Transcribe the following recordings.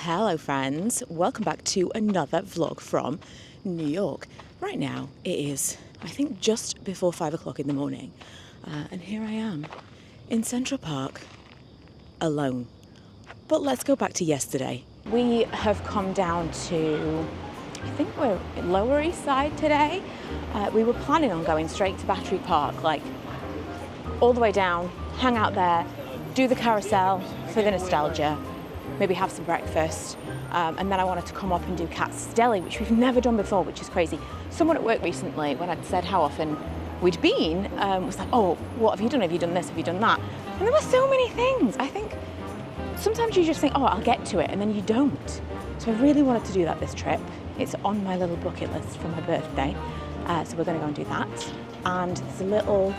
Hello friends, welcome back to another vlog from New York. Right now it is, I think, just before 5 o'clock in the morning, and here I am in Central Park alone. But let's go back to yesterday. We have come down to, I think we're in Lower East Side today. We were planning on going straight to Battery Park, like all the way down, hang out there, do the carousel for the nostalgia, maybe have some breakfast, and then I wanted to come up and do Katz Deli, which we've never done before, which is crazy. Someone at work recently, when I'd said how often we'd been, was like, oh, what have you done? Have you done this? Have you done that? And there were so many things. I think sometimes you just think, oh, I'll get to it, and then you don't. So I really wanted to do that this trip. It's on my little bucket list for my birthday, so we're going to go and do that. And there's a little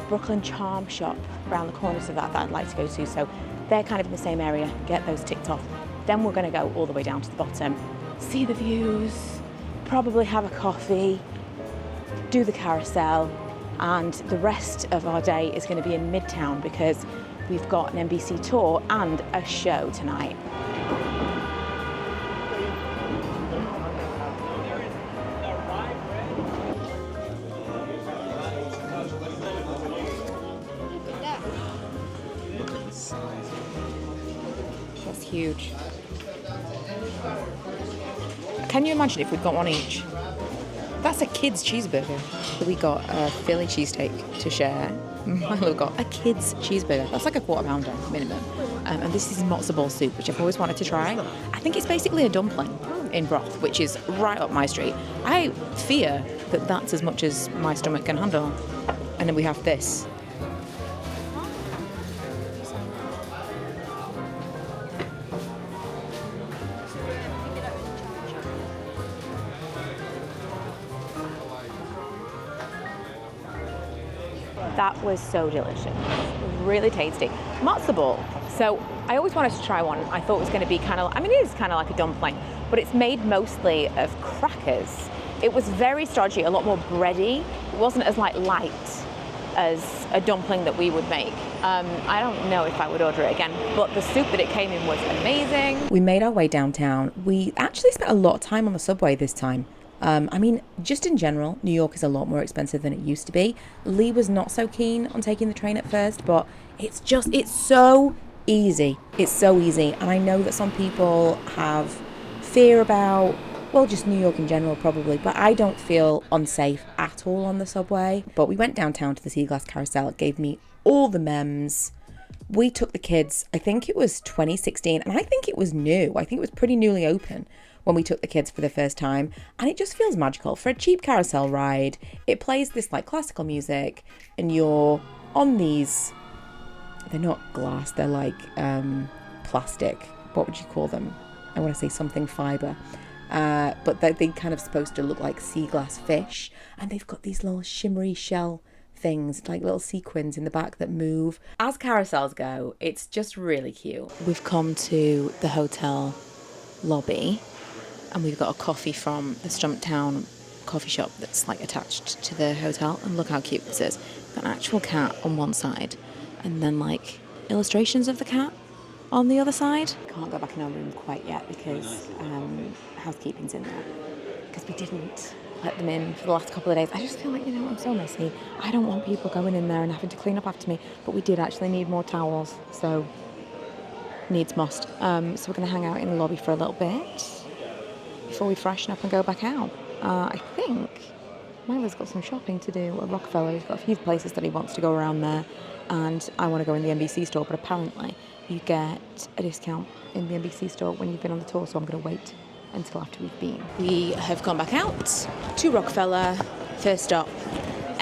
Brooklyn charm shop around the corner to that I'd like to go to, so they're kind of in the same area, get those ticked off. Then we're going to go all the way down to the bottom, see the views, probably have a coffee, do the carousel, and the rest of our day is going to be in Midtown because we've got an NBC tour and a show tonight. That's huge. Can you imagine if we'd got one each? That's a kid's cheeseburger. We got a Philly cheesesteak to share. Milo got a kid's cheeseburger. That's like a quarter pounder minimum. And this is matzo ball soup, which I've always wanted to try. I think it's basically a dumpling in broth, which is right up my street. I fear that that's as much as my stomach can handle. And then we have this. That was so delicious, really tasty. Matzo ball. So I always wanted to try one. I thought it was going to be kind of, I mean, it is kind of like a dumpling, but it's made mostly of crackers. It was very stodgy, a lot more bready. It wasn't as light as a dumpling that we would make. I don't know if I would order it again, but the soup that it came in was amazing. We made our way downtown. We actually spent a lot of time on the subway this time. I mean, just in general, New York is a lot more expensive than it used to be. Lee was not so keen on taking the train at first, but it's so easy. It's so easy. And I know that some people have fear about, well, just New York in general probably, but I don't feel unsafe at all on the subway. But we went downtown to the Seaglass Carousel. It gave me all the memes. We took the kids, I think it was 2016, and I think it was new. I think it was pretty newly open when we took the kids for the first time, and it just feels magical. For a cheap carousel ride, it plays this like classical music, and you're on these, they're not glass, they're like plastic. What would you call them? I want to say something fiber. But they're kind of supposed to look like sea glass fish, and they've got these little shimmery shell things, like little sequins in the back that move. As carousels go, it's just really cute. We've come to the hotel lobby, and we've got a coffee from the Stumptown coffee shop that's like attached to the hotel. And look how cute this is. Got an actual cat on one side, and then like illustrations of the cat on the other side. Can't go back in our room quite yet because housekeeping's in there. Because we didn't let them in for the last couple of days. I just feel like, I'm so messy. I don't want people going in there and having to clean up after me. But we did actually need more towels, so needs must. So we're going to hang out in the lobby for a little bit before we freshen up and go back out. I think Milo's got some shopping to do at Rockefeller. He's got a few places that he wants to go around there, and I want to go in the NBC store, but apparently you get a discount in the NBC store when you've been on the tour, so I'm going to wait until after we've been. We have gone back out to Rockefeller. First stop,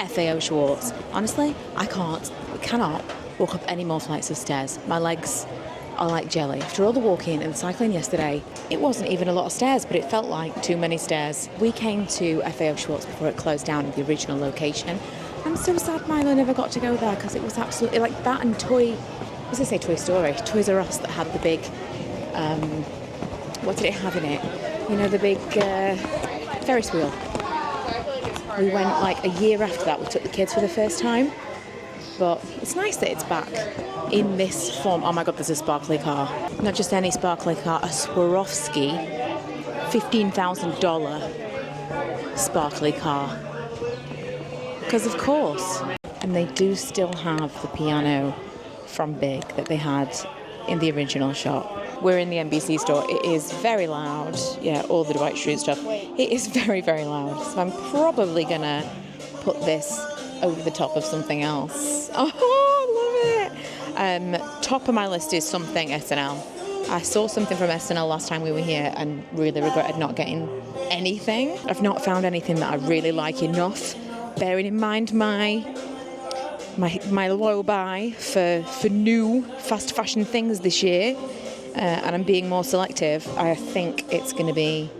FAO Schwarz. Honestly, we cannot walk up any more flights of stairs. My legs are like jelly. After all the walking and cycling yesterday, it wasn't even a lot of stairs, but it felt like too many stairs. We came to FAO Schwarz before it closed down in the original location. I'm so sad Milo never got to go there because it was absolutely like that and Toy Story, Toys R Us that had the big, what did it have in it? The big Ferris wheel. We went like a year after that. We took the kids for the first time. But it's nice that it's back in this form. Oh my God, there's a sparkly car. Not just any sparkly car, a Swarovski $15,000 sparkly car. Because of course. And they do still have the piano from Big that they had in the original shop. We're in the NBC store. It is very loud. Yeah, all the Dwight Schrute stuff. It is very, very loud. So I'm probably going to put this over the top of something else. Oh, I love it. Top of my list is something SNL. I saw something from SNL last time we were here and really regretted not getting anything. I've not found anything that I really like enough, bearing in mind my low buy for new fast fashion things this year, and I'm being more selective. I think it's going to be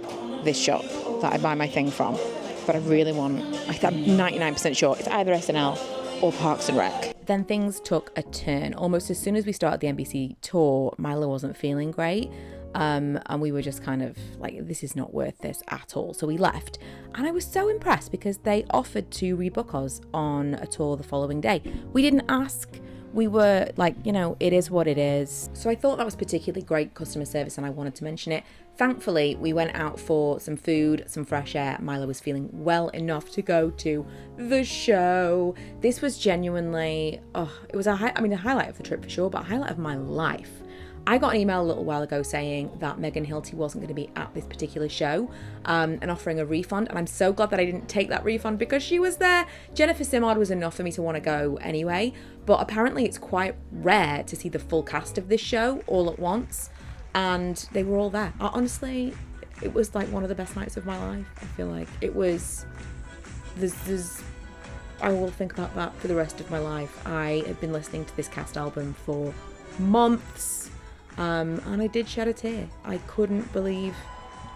this shop that I buy my thing from. But I really want, I'm 99% sure it's either SNL or Parks and Rec. Then things took a turn. Almost as soon as we started the NBC tour, Milo wasn't feeling great. And we were just kind of like, this is not worth this at all. So we left. And I was so impressed because they offered to rebook us on a tour the following day. We didn't ask. We were like, it is what it is. So I thought that was particularly great customer service and I wanted to mention it. Thankfully, we went out for some food, some fresh air. Milo was feeling well enough to go to the show. This was genuinely, it was a highlight of the trip for sure, but a highlight of my life. I got an email a little while ago saying that Megan Hilty wasn't going to be at this particular show and offering a refund. And I'm so glad that I didn't take that refund because she was there. Jennifer Simard was enough for me to want to go anyway. But apparently it's quite rare to see the full cast of this show all at once. And they were all there. Honestly, it was like one of the best nights of my life. I feel like it was, I will think about that for the rest of my life. I have been listening to this cast album for months. And I did shed a tear. I couldn't believe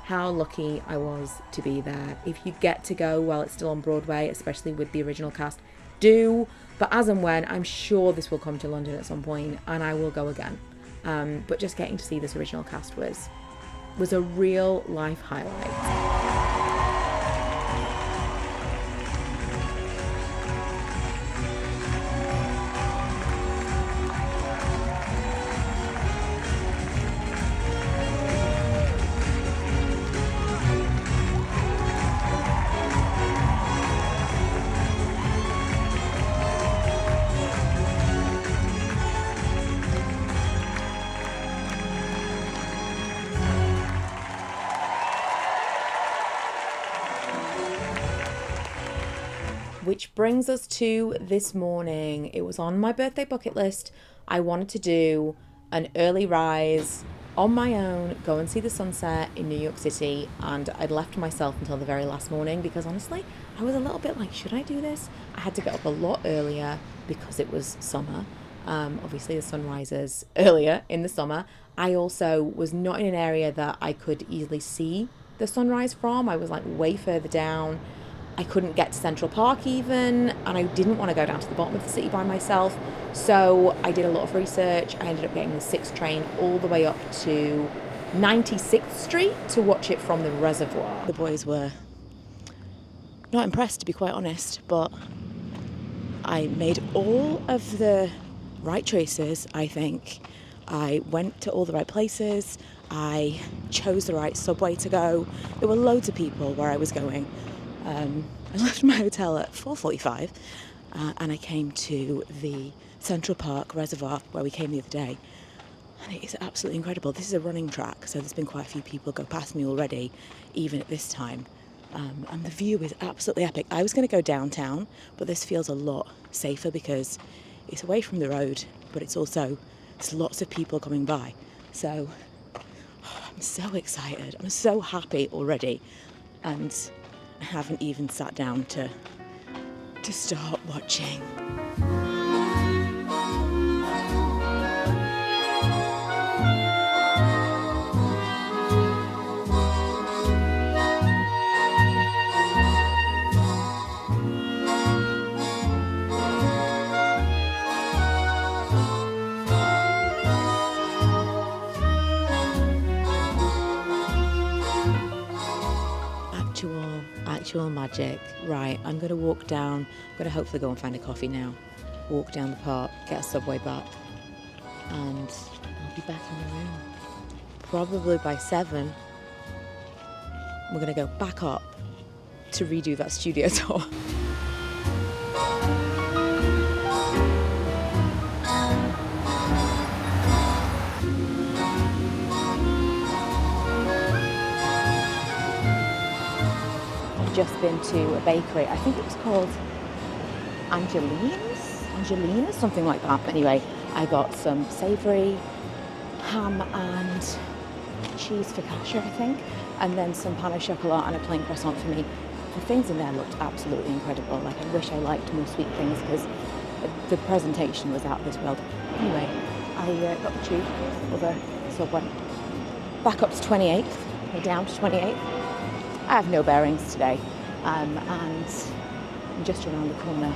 how lucky I was to be there. If you get to go while it's still on Broadway, especially with the original cast, do. But as and when, I'm sure this will come to London at some point and I will go again. But just getting to see this original cast was a real life highlight. Which brings us to this morning. It was on my birthday bucket list. I wanted to do an early rise on my own, go and see the sunset in New York City, and I'd left myself until the very last morning because honestly, I was a little bit like, should I do this? I had to get up a lot earlier because it was summer. Obviously the sun rises earlier in the summer. I also was not in an area that I could easily see the sunrise from. I was like way further down. I couldn't get to Central Park even, and I didn't want to go down to the bottom of the city by myself. So I did a lot of research. I ended up getting the 6th train all the way up to 96th Street to watch it from the reservoir. The boys were not impressed, to be quite honest, but I made all of the right choices, I think. I went to all the right places. I chose the right subway to go. There were loads of people where I was going. I left my hotel at 4:45 and I came to the Central Park Reservoir where we came the other day, and it is absolutely incredible. This is a running track, so there's been quite a few people go past me already, even at this time, and the view is absolutely epic. I was going to go downtown, but this feels a lot safer because it's away from the road, but it's also, there's lots of people coming by, so I'm so excited. I'm so happy already, and I haven't even sat down to start watching. Actual magic. Right, I'm going to walk down. I'm going to hopefully go and find a coffee now. walk down the park, get a subway back, and I'll be back in the room. Probably by 7, we're going to go back up to redo that studio tour. I've just been to a bakery. I think it was called Angelina's, something like that. Anyway, I got some savoury ham and cheese focaccia, I think, and then some pain au chocolat and a plain croissant for me. The things in there looked absolutely incredible. Like, I wish I liked more sweet things because the presentation was out of this world. Anyway, I got the tube or the subway back up to 28th, or down to 28th. I have no bearings today, and I'm just around the corner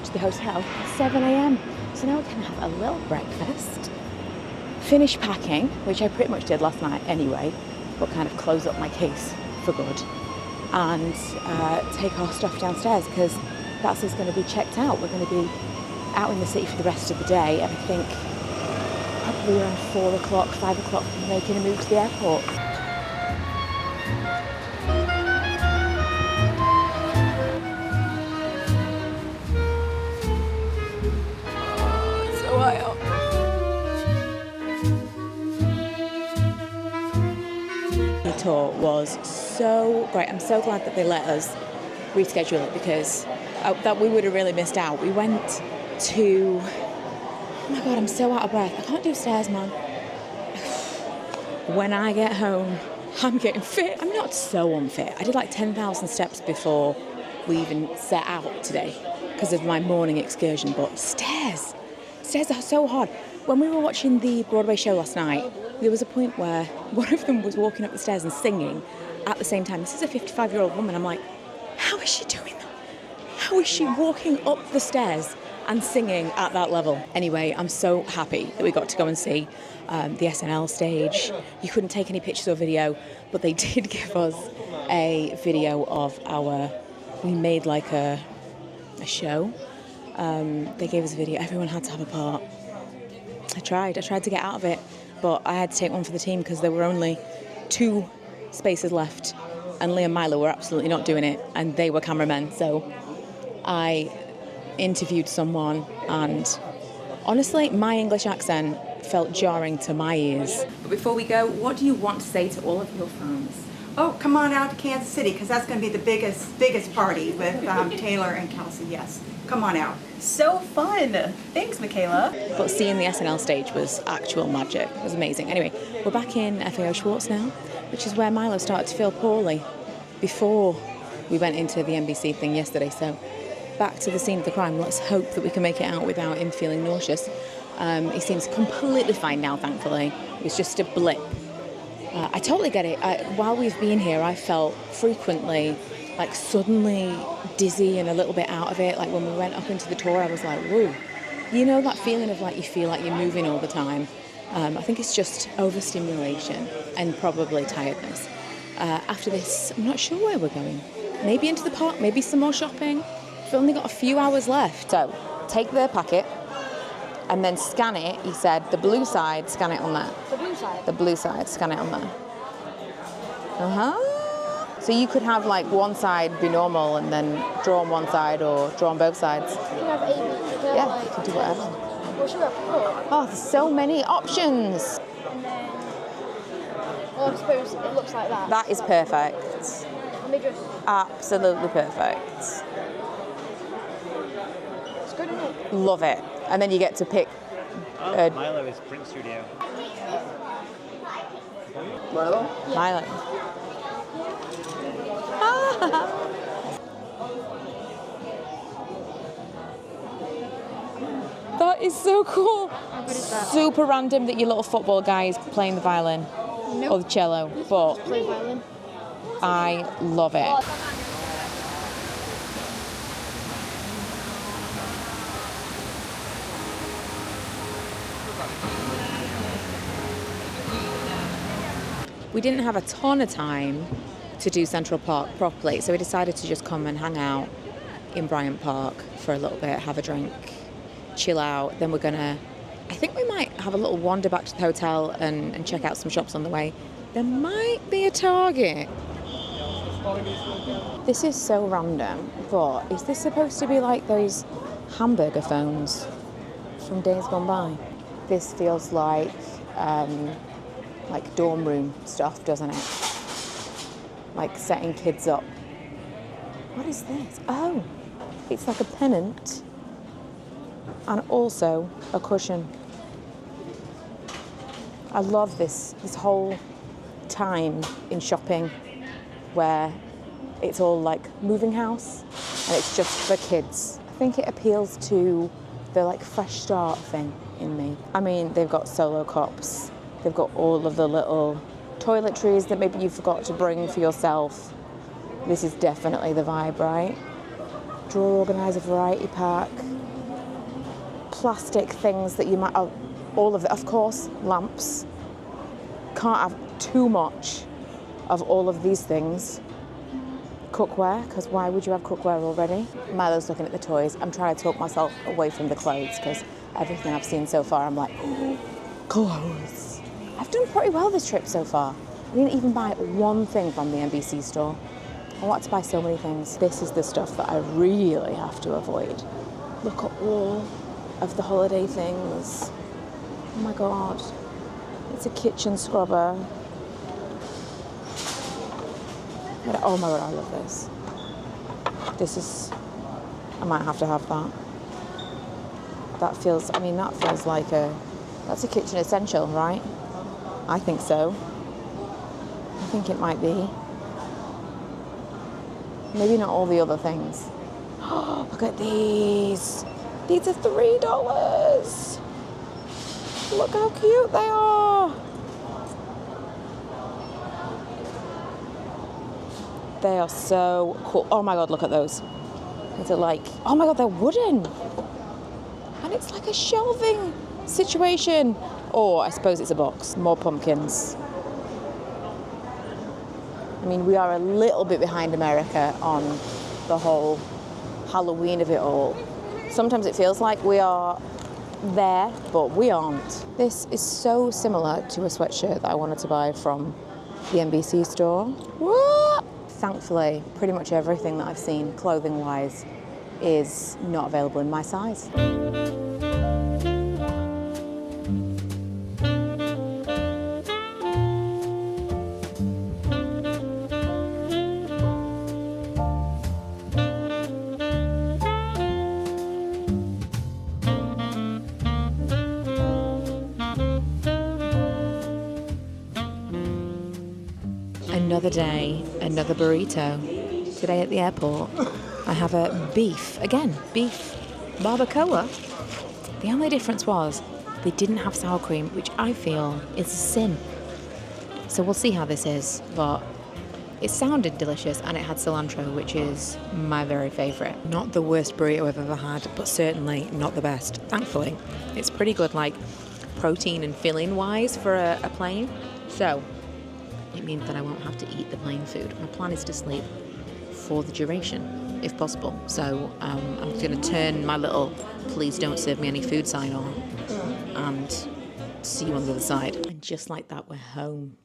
to the hotel at 7 a.m. So now we can have a little breakfast, finish packing, which I pretty much did last night anyway, but kind of close up my case for good, and take our stuff downstairs because that's us going to be checked out. We're going to be out in the city for the rest of the day, and I think probably around 4 o'clock, 5 o'clock, we're making a move to the airport. The tour was so great. I'm so glad that they let us reschedule it because that we would have really missed out. We went to, oh my God, I'm so out of breath. I can't do stairs, man. When I get home, I'm getting fit. I'm not so unfit. I did like 10,000 steps before we even set out today because of my morning excursion, but stairs are so hard. When we were watching the Broadway show last night, there was a point where one of them was walking up the stairs and singing at the same time. This is a 55-year-old woman. I'm like, how is she doing that? How is she walking up the stairs and singing at that level? Anyway, I'm so happy that we got to go and see the SNL stage. You couldn't take any pictures or video, but they did give us a video of we made like a show. They gave us a video. Everyone had to have a part. I tried to get out of it, but I had to take one for the team because there were only 2 spaces left, and Liam and Milo were absolutely not doing it, and they were cameramen. So I interviewed someone, and honestly, my English accent felt jarring to my ears. But before we go, what do you want to say to all of your fans? Oh, come on out to Kansas City because that's going to be the biggest party with Taylor and Kelsey. Yes, come on out. So fun. Thanks, Michaela. But seeing the SNL stage was actual magic. It was amazing. Anyway, we're back in FAO Schwarz now, which is where Milo started to feel poorly before we went into the NBC thing yesterday. So back to the scene of the crime. Let's hope that we can make it out without him feeling nauseous. He seems completely fine now, thankfully. It was just a blip. I totally get it. While we've been here, I felt frequently like suddenly dizzy and a little bit out of it. Like when we went up into the tour, I was like, whoa. You know that feeling of like you feel like you're moving all the time? I think it's just overstimulation and probably tiredness. After this, I'm not sure where we're going. Maybe into the park, maybe some more shopping. We've only got a few hours left. So take the packet and then scan it. He said, the blue side, scan it on there. The blue side? The blue side, scan it on there. So you could have like one side be normal and then draw on one side or draw on both sides. You can have A, B, Yeah, you can do whatever. What should I put? Oh, there's so many options. And then, well, I suppose it looks like that. That is perfect. Let me just... Absolutely perfect. It's good, isn't it? Love it. And then you get to pick... Milo is Print Studio. Milo? Yeah. Milo. That is so cool. How good is that? Super random that your little football guy is playing the violin or the cello, but Play violin. I love it. We didn't have a ton of time to do Central Park properly, so we decided to just come and hang out in Bryant Park for a little bit, have a drink, chill out. Then I think we might have a little wander back to the hotel and check out some shops on the way. There might be a Target. This is so random, but is this supposed to be like those hamburger phones from days gone by? This feels like dorm room stuff, doesn't it? Like setting kids up. What is this? Oh, it's like a pennant and also a cushion. I love this whole time in shopping where it's all like moving house and it's just for kids. I think it appeals to the like fresh start thing in me. I mean, they've got solo cups. They've got all of the little toiletries that maybe you forgot to bring for yourself. This is definitely the vibe, right? Drawer organizer, variety pack, plastic things that you might, all of it, of course, lamps. Can't have too much of all of these things. Cookware, because why would you have cookware already? Milo's looking at the toys. I'm trying to talk myself away from the clothes because everything I've seen so far, I'm like, oh, clothes. I've done pretty well this trip so far. I didn't even buy one thing from the NBC store. I want to buy so many things. This is the stuff that I really have to avoid. Look at all of the holiday things. Oh my God. It's a kitchen scrubber. Oh my God, I love this. I might have to have that. That feels like that's a kitchen essential, right? I think so. I think it might be. Maybe not all the other things. Oh, look at these. These are $3. Look how cute they are. They are so cool. Oh my God, look at those. These are like, oh my God, they're wooden. And it's like a shelving situation. Or I suppose it's a box. More pumpkins. I mean, we are a little bit behind America on the whole Halloween of it all. Sometimes it feels like we are there, but we aren't. This is so similar to a sweatshirt that I wanted to buy from the NBC store. What? Thankfully, pretty much everything that I've seen clothing-wise is not available in my size. Another day, another burrito. Today at the airport, I have a beef barbacoa. The only difference was they didn't have sour cream, which I feel is a sin. So we'll see how this is, but it sounded delicious and it had cilantro, which is my very favourite. Not the worst burrito I've ever had, but certainly not the best. Thankfully, it's pretty good, like protein and filling wise for a plane. So it means that I won't have to eat the plane food. My plan is to sleep for the duration, if possible. So I'm going to turn my little "please don't serve me any food" sign on and see you on the other side. And just like that, we're home.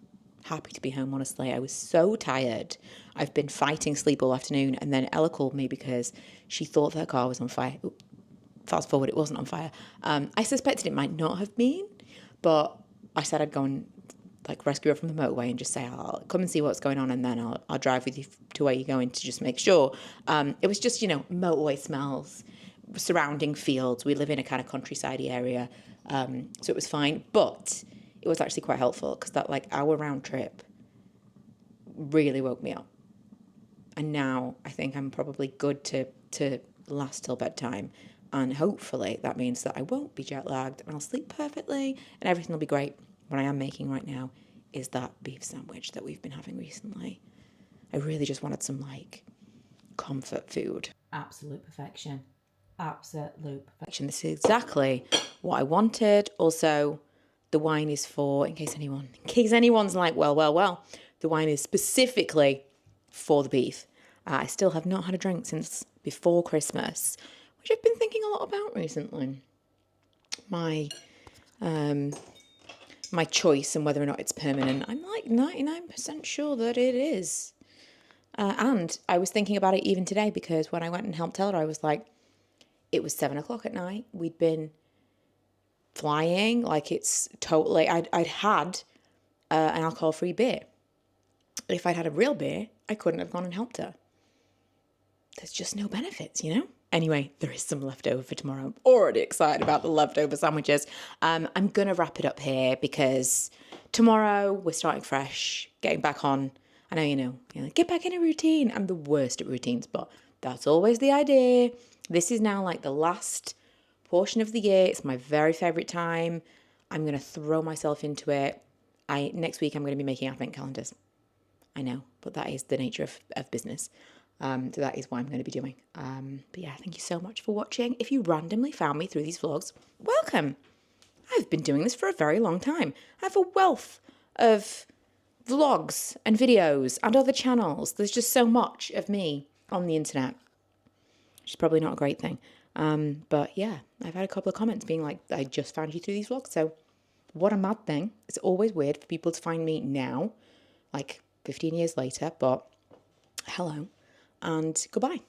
Happy to be home, honestly. I was so tired. I've been fighting sleep all afternoon, and then Ella called me because she thought her car was on fire. Fast forward, it wasn't on fire. I suspected it might not have been, but I said I'd go and rescue her from the motorway and just say, I'll come and see what's going on, and then I'll drive with you to where you're going to just make sure. It was just, motorway smells, surrounding fields. We live in a kind of countryside area, so it was fine. But it was actually quite helpful because that hour round trip really woke me up. And now I think I'm probably good to last till bedtime. And hopefully that means that I won't be jet lagged and I'll sleep perfectly and everything will be great. What I am making right now is that beef sandwich that we've been having recently. I really just wanted some comfort food. Absolute perfection. Absolute perfection. This is exactly what I wanted. Also, the wine is for, in case anyone's like, well, the wine is specifically for the beef. I still have not had a drink since before Christmas, which I've been thinking a lot about recently. my my choice and whether or not it's permanent. I'm like 99% sure that it is. And I was thinking about it even today, because when I went and helped Taylor, I was like, it was 7 o'clock at night. We'd been flying. Like, it's totally, I'd had an alcohol-free beer. If I'd had a real beer, I couldn't have gone and helped her. There's just no benefits, you know? Anyway, there is some leftover for tomorrow. I'm already excited about the leftover sandwiches. I'm going to wrap it up here because tomorrow we're starting fresh, getting back on. I know, you're like, get back in a routine. I'm the worst at routines, but that's always the idea. This is now like the last portion of the year. It's my very favorite time. I'm going to throw myself into it. Next week, I'm going to be making advent calendars. I know, but that is the nature of business. So that is what I'm going to be doing. But yeah, thank you so much for watching. If you randomly found me through these vlogs, welcome. I've been doing this for a very long time. I have a wealth of vlogs and videos and other channels. There's just so much of me on the internet, which is probably not a great thing. But yeah, I've had a couple of comments being like, I just found you through these vlogs. So what a mad thing. It's always weird for people to find me now, like 15 years later, but hello and goodbye.